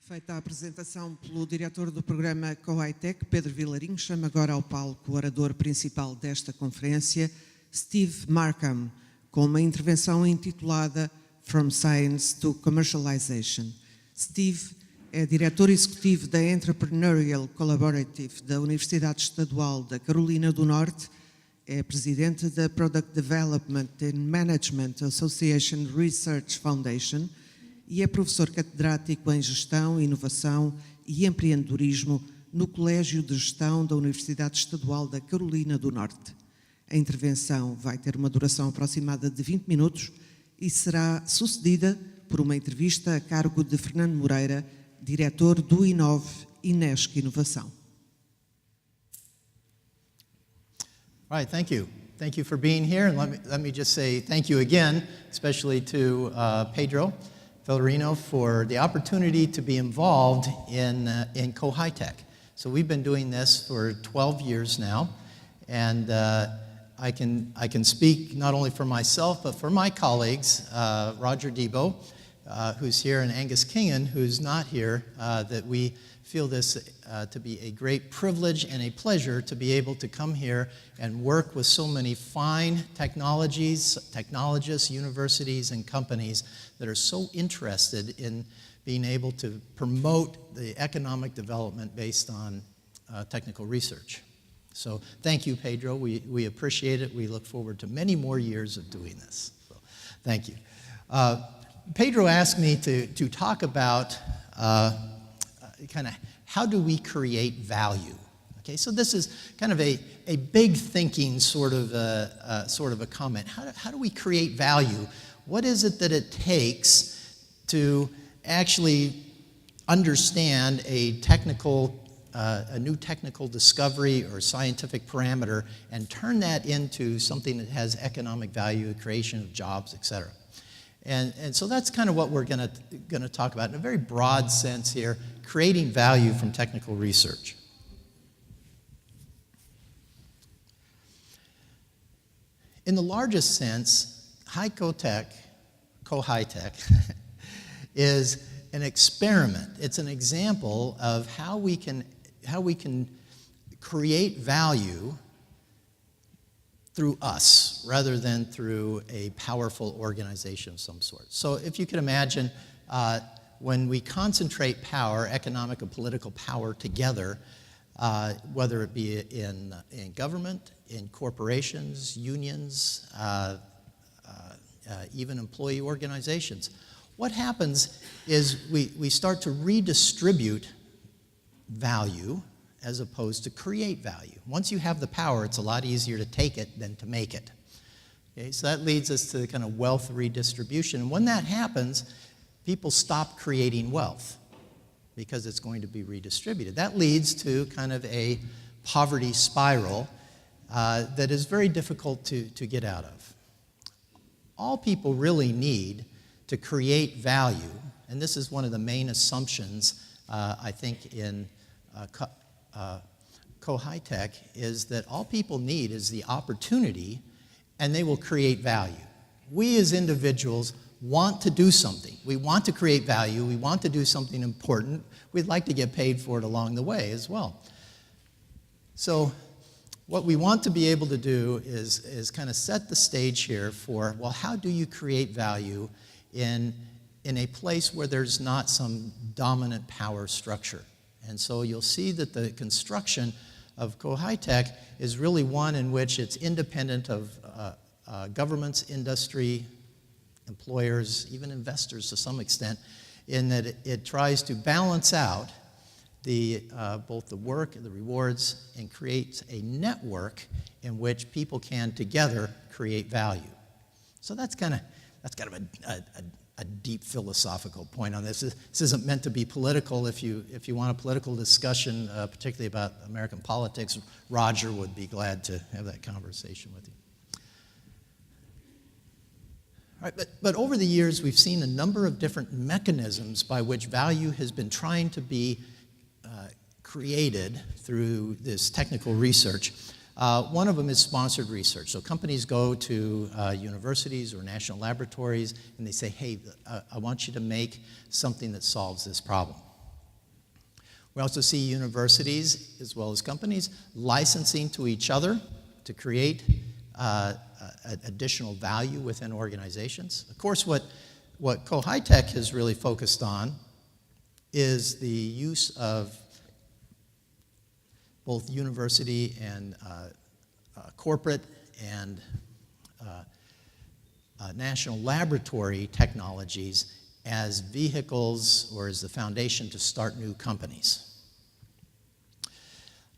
Feita a apresentação pelo diretor do programa Co-High-Tech, Pedro Vilarinho, chama agora ao palco o orador principal desta conferência, Steve Markham, com uma intervenção intitulada From Science to Commercialization. Steve é diretor executivo da Entrepreneurial Collaborative da Universidade Estadual da Carolina do Norte, é presidente da Product Development and Management Association Research Foundation e é professor catedrático em Gestão, Inovação e Empreendedorismo no Colégio de Gestão da Universidade Estadual da Carolina do Norte. A intervenção vai ter uma duração aproximada de 20 minutos e será sucedida por uma entrevista a cargo de Fernando Moreira, diretor do Inove Inesc Inovação. All right, thank you. Thank you for being here, and let me just say thank you again, especially to Pedro Vilarino for the opportunity to be involved in Co-High-Tech. So we've been doing this for 12 years now, and I can speak not only for myself, but for my colleagues, Roger Debo, who's here, and Angus Kingan, who's not here, that we feel this to be a great privilege and a pleasure to be able to come here and work with so many fine technologists, universities, and companies that are so interested in being able to promote the economic development based on technical research. So thank you, Pedro. We appreciate it. We look forward to many more years of doing this. So thank you. Pedro asked me to talk about kind of how do we create value. Okay, so this is kind of a big thinking sort of a comment. How do we create value? What is it that it takes to actually understand a new technical discovery or scientific parameter and turn that into something that has economic value, creation of jobs, et cetera? And so that's kind of what we're going to talk about in a very broad sense here, creating value from technical research. In the largest sense, Co-High-Tech is an experiment. It's an example of how we can create value through us rather than through a powerful organization of some sort. So if you could imagine, when we concentrate power, economic and political power together, whether it be in government, in corporations, unions, even employee organizations, what happens is we start to redistribute value as opposed to create value. Once you have the power, it's a lot easier to take it than to make it. Okay, so that leads us to kind of wealth redistribution. And when that happens, people stop creating wealth because it's going to be redistributed. That leads to kind of a poverty spiral that is very difficult to get out of. All people really need to create value, and this is one of the main assumptions, I think, in Co-High-Tech, is that all people need is the opportunity, and they will create value. We as individuals want to do something. We want to create value. We want to do something important. We'd like to get paid for it along the way as well. So what we want to be able to do is kind of set the stage here for, well, how do you create value in a place where there's not some dominant power structure? And so you'll see that the construction of Co-High-Tech is really one in which it's independent of governments, industry, employers, even investors to some extent, in that it tries to balance out both the work and the rewards and creates a network in which people can together create value. So that's kind of a deep philosophical point on this. This isn't meant to be political. If you want a political discussion, particularly about American politics, Roger would be glad to have that conversation with you. All right, but over the years, we've seen a number of different mechanisms by which value has been trying to be created through this technical research. One of them is sponsored research. So companies go to universities or national laboratories and they say, hey, I want you to make something that solves this problem. We also see universities as well as companies licensing to each other to create additional value within organizations. Of course, what Co-High-Tech has really focused on is the use of both university and corporate and national laboratory technologies as vehicles or as the foundation to start new companies.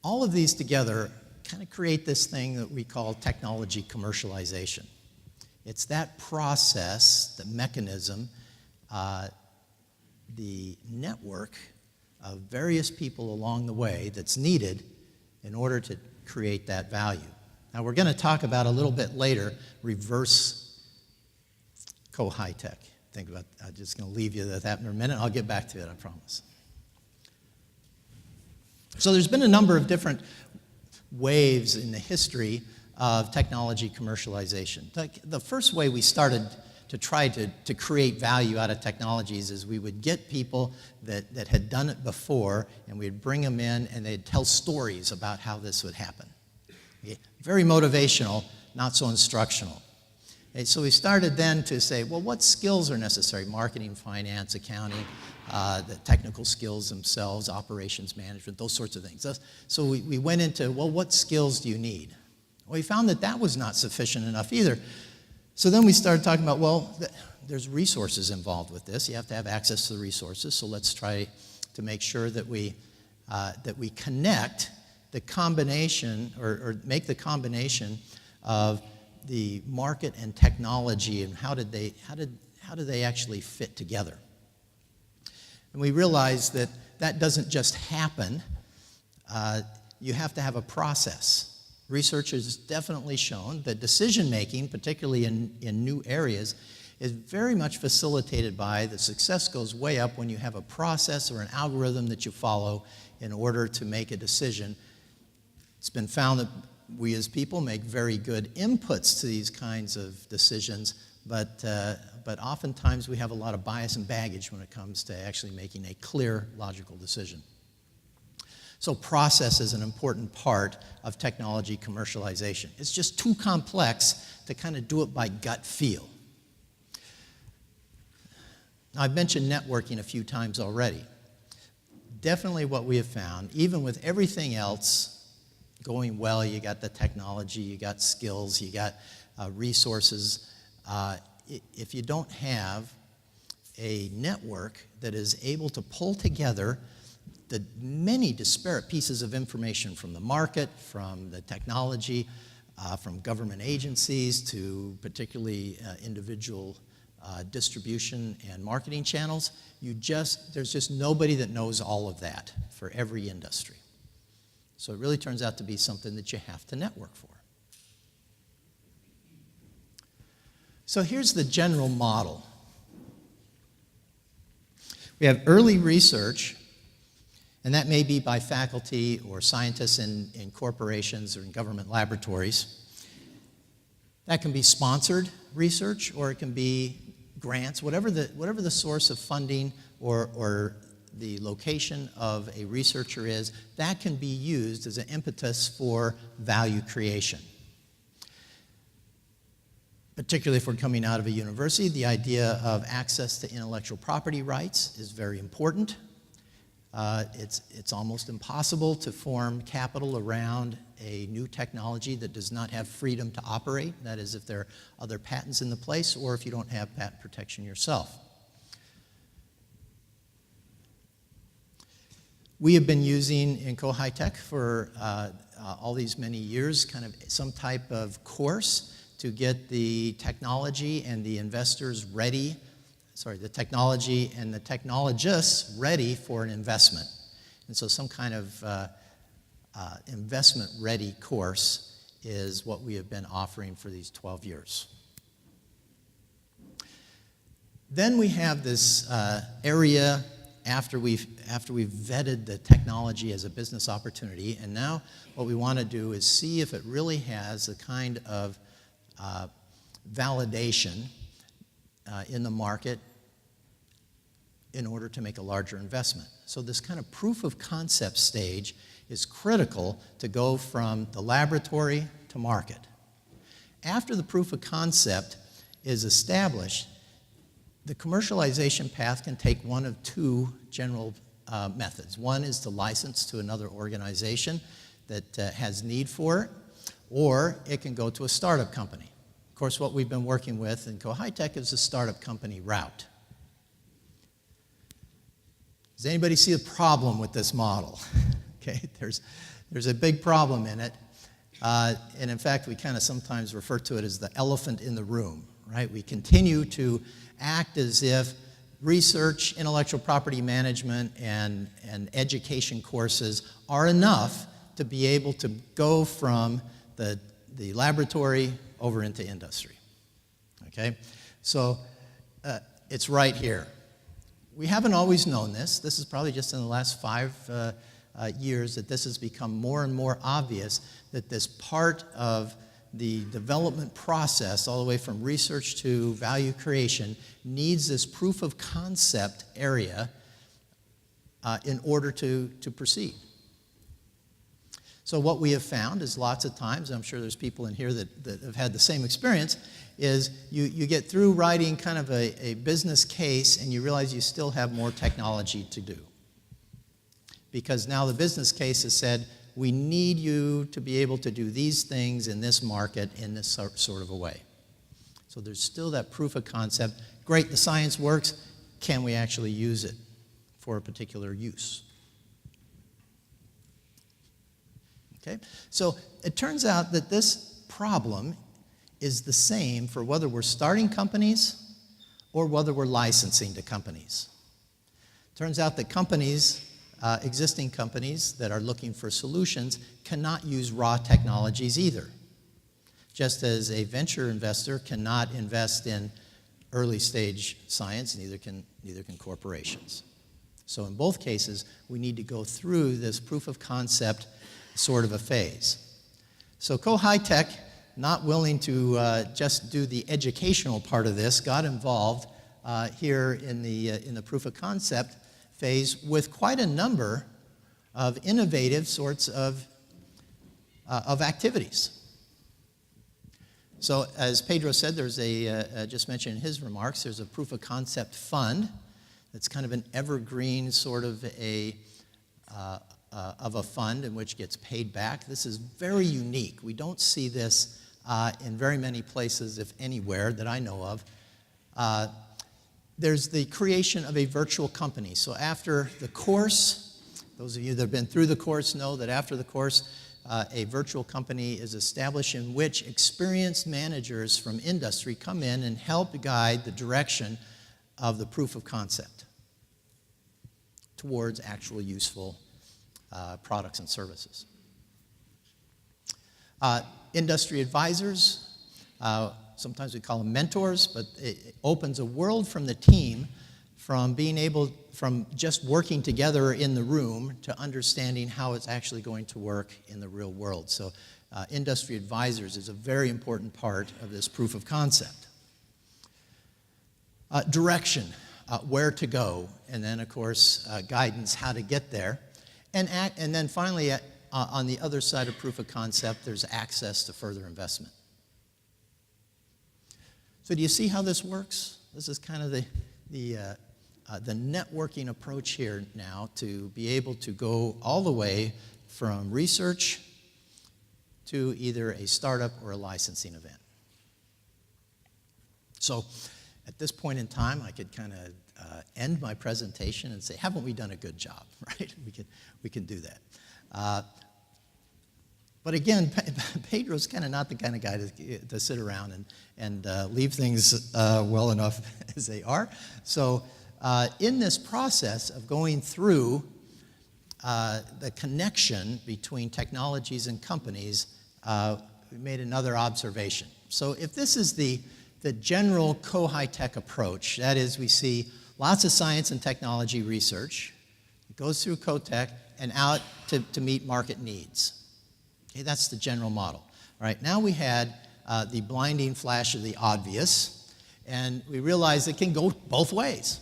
All of these together kind of create this thing that we call technology commercialization. It's that process, the mechanism, the network of various people along the way that's needed in order to create that value. Now we're going to talk about a little bit later reverse Co-High-Tech. I'm just going to leave you with that in a minute. I'll get back to it, I promise. So there's been a number of different waves in the history of technology commercialization. The first way we started to try to create value out of technologies is we would get people that had done it before, and we'd bring them in and they'd tell stories about how this would happen. Okay? Very motivational, not so instructional. Okay, so we started then to say, well, what skills are necessary? Marketing, finance, accounting, the technical skills themselves, operations management, those sorts of things. So we went into, well, what skills do you need? Well, we found that was not sufficient enough either. So then we started talking about, well, there's resources involved with this. You have to have access to the resources, so let's try to make sure that we connect the combination or make the combination of the market and technology and how do they actually fit together. And we realized that doesn't just happen. You have to have a process. Research has definitely shown that decision-making, particularly in new areas, is very much facilitated by the success goes way up when you have a process or an algorithm that you follow in order to make a decision. It's been found that we as people make very good inputs to these kinds of decisions, but oftentimes we have a lot of bias and baggage when it comes to actually making a clear, logical decision. So process is an important part of technology commercialization. It's just too complex to kind of do it by gut feel. Now, I've mentioned networking a few times already. Definitely what we have found, even with everything else going well, you got the technology, you got skills, you got resources. If you don't have a network that is able to pull together the many disparate pieces of information from the market, from the technology, from government agencies to particularly individual distribution and marketing channels, there's just nobody that knows all of that for every industry. So it really turns out to be something that you have to network for. So here's the general model. We have early research, and that may be by faculty or scientists in corporations or in government laboratories. That can be sponsored research, or it can be grants, whatever the source of funding or the location of a researcher is, that can be used as an impetus for value creation. Particularly if we're coming out of a university, the idea of access to intellectual property rights is very important. It's almost impossible to form capital around a new technology that does not have freedom to operate. That is, if there are other patents in the place or if you don't have patent protection yourself. We have been using in Co-High-Tech for all these many years kind of some type of course to get the technology and the investors ready, the technology and the technologists ready for an investment. And so some kind of investment-ready course is what we have been offering for these 12 years. Then we have this area after we've vetted the technology as a business opportunity, and now what we want to do is see if it really has the kind of validation in the market in order to make a larger investment. So this kind of proof of concept stage is critical to go from the laboratory to market. After the proof of concept is established, the commercialization path can take one of two general methods. One is to license to another organization that has need for it, or it can go to a startup company. Of course, what we've been working with in Co-High-Tech is the startup company route. Does anybody see a problem with this model? Okay, there's a big problem in it. And in fact, we kind of sometimes refer to it as the elephant in the room, right? We continue to act as if research, intellectual property management, and education courses are enough to be able to go from the laboratory over into industry, okay? So it's right here. We haven't always known this. This is probably just in the last 5 years that this has become more and more obvious that this part of the development process, all the way from research to value creation, needs this proof of concept area in order to proceed. So what we have found is lots of times, I'm sure there's people in here that have had the same experience, is you get through writing kind of a business case and you realize you still have more technology to do. Because now the business case has said, we need you to be able to do these things in this market in this sort of a way. So there's still that proof of concept. Great, the science works. Can we actually use it for a particular use? Okay, so it turns out that this problem is the same for whether we're starting companies or whether we're licensing to companies. Turns out that companies, existing companies that are looking for solutions, cannot use raw technologies either. Just as a venture investor cannot invest in early stage science, neither can corporations. So in both cases, we need to go through this proof of concept sort of a phase. So Co-High-Tech, not willing to just do the educational part of this, got involved here in the proof of concept phase with quite a number of innovative sorts of activities. So as Pedro said, there's just mentioned in his remarks, there's a proof of concept fund that's kind of an evergreen sort of a fund in which gets paid back. This is very unique. We don't see this in very many places, if anywhere, that I know of. There's the creation of a virtual company. So after the course, those of you that have been through the course know that after the course, a virtual company is established in which experienced managers from industry come in and help guide the direction of the proof of concept towards actual useful products and services. Industry advisors, sometimes we call them mentors, but it opens a world from the team from just working together in the room to understanding how it's actually going to work in the real world. So industry advisors is a very important part of this proof of concept. Direction, where to go, and then of course guidance, how to get there. And then finally, on the other side of proof of concept, there's access to further investment. So do you see how this works? This is kind of the networking approach here now to be able to go all the way from research to either a startup or a licensing event. So at this point in time, I could kind of end my presentation and say, haven't we done a good job, right? We can do that. But again, Pedro's kind of not the kind of guy to sit around and leave things well enough as they are. So in this process of going through the connection between technologies and companies, we made another observation. So if this is the general Co-High-Tech approach, that is, we see lots of science and technology research, it goes through Co-Tech and out to meet market needs. Okay, that's the general model. All right, now we had the blinding flash of the obvious, and we realized it can go both ways.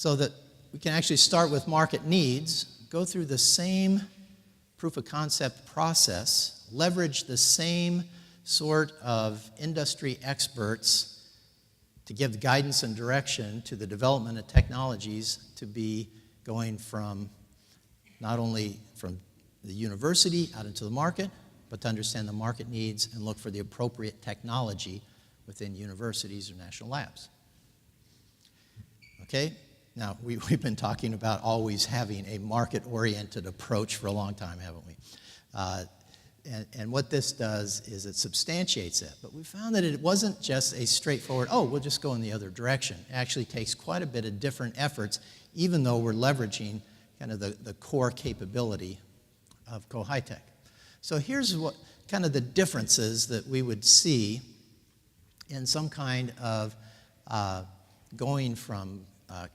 so that we can actually start with market needs, go through the same proof of concept process, leverage the same sort of industry experts to give guidance and direction to the development of technologies to be going from not only from the university out into the market, but to understand the market needs and look for the appropriate technology within universities or national labs. Okay? Now, we've been talking about always having a market-oriented approach for a long time, haven't we? And what this does is it substantiates that. But we found that it wasn't just a straightforward, oh, we'll just go in the other direction. It actually takes quite a bit of different efforts, even though we're leveraging kind of the core capability of Co-High-Tech. So here's what kind of the differences that we would see in some kind of going from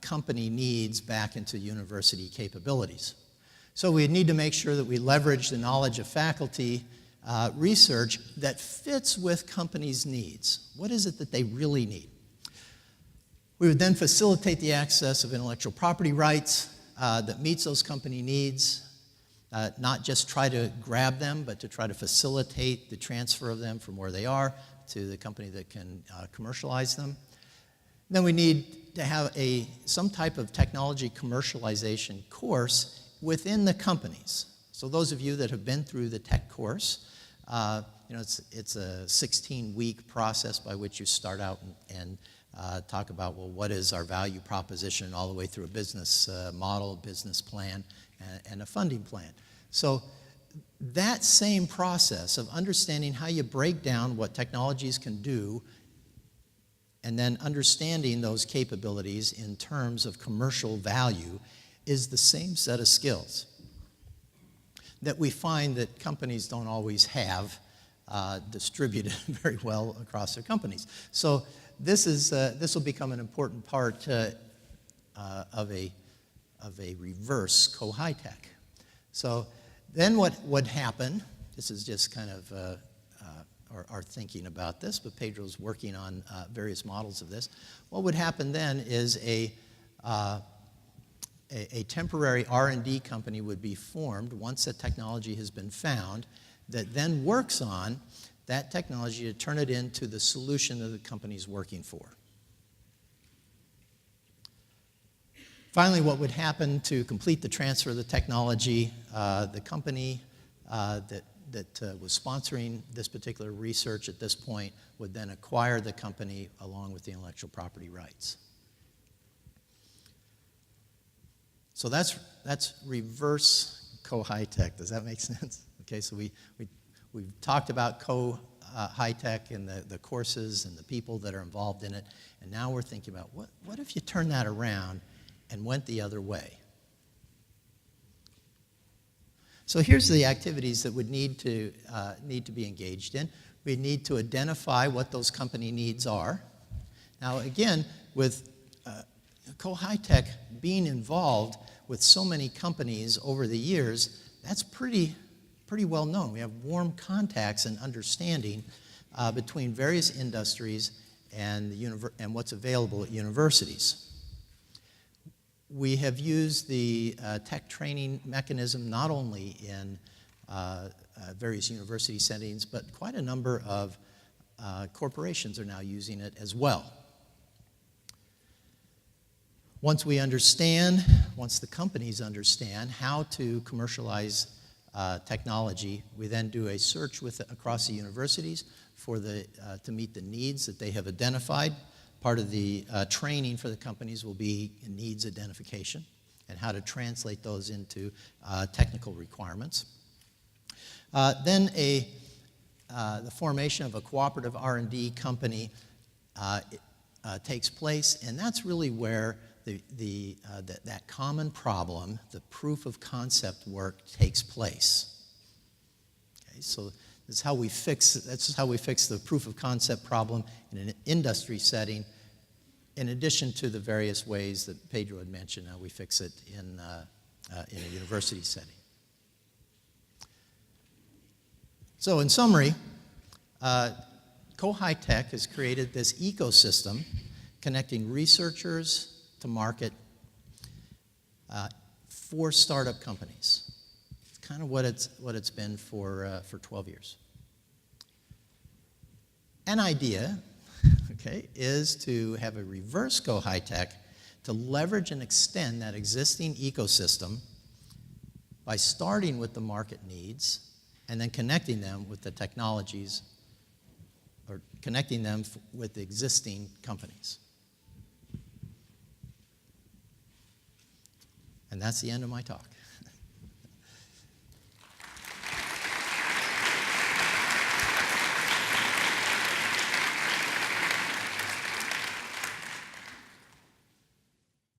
company needs back into university capabilities. So we need to make sure that we leverage the knowledge of faculty research that fits with companies' needs. What is it that they really need? We would then facilitate the access of intellectual property rights that meets those company needs, not just try to grab them, but to try to facilitate the transfer of them from where they are to the company that can commercialize them. Then we need to have some type of technology commercialization course within the companies. So those of you that have been through the tech course, it's a 16-week process by which you start out and talk about, well, what is our value proposition all the way through a business model, business plan, and a funding plan. So that same process of understanding how you break down what technologies can do and then understanding those capabilities in terms of commercial value is the same set of skills that we find that companies don't always have distributed very well across their companies. So this will become an important part of a reverse Co-High-Tech. So then what would happen, this is just kind of our thinking about this, but Pedro's working on various models of this. What would happen then is a temporary R&D company would be formed once that technology has been found that then works on that technology to turn it into the solution that the company's working for. Finally, what would happen to complete the transfer of the technology, the company that was sponsoring this particular research at this point would then acquire the company along with the intellectual property rights. So that's reverse Co-High-Tech. Does that make sense? Okay, so we've talked about Co-High-Tech and the courses and the people that are involved in it, and now we're thinking about what if you turn that around and went the other way? So here's the activities that would need to be engaged in. We need to identify what those company needs are. Now again, with Co-High-Tech being involved with so many companies over the years, that's pretty well known. We have warm contacts and understanding between various industries and what's available at universities. We have used the tech training mechanism not only in various university settings, but quite a number of corporations are now using it as well. Once the companies understand how to commercialize technology, we then do a search across the universities to meet the needs that they have identified. Part of the training for the companies will be needs identification and how to translate those into technical requirements. Then the formation of a cooperative R&D company takes place, and that's really where that common problem, the proof of concept work, takes place. Okay, so that's how we fix the proof of concept problem in an industry setting, in addition to the various ways that Pedro had mentioned how we fix it in a university setting. So in summary, Co-High-Tech has created this ecosystem connecting researchers to market for startup companies. It's kind of what it's been for 12 years. An idea, okay, is to have a reverse Go High Tech to leverage and extend that existing ecosystem by starting with the market needs and then connecting them with the technologies or connecting them with the existing companies. And that's the end of my talk.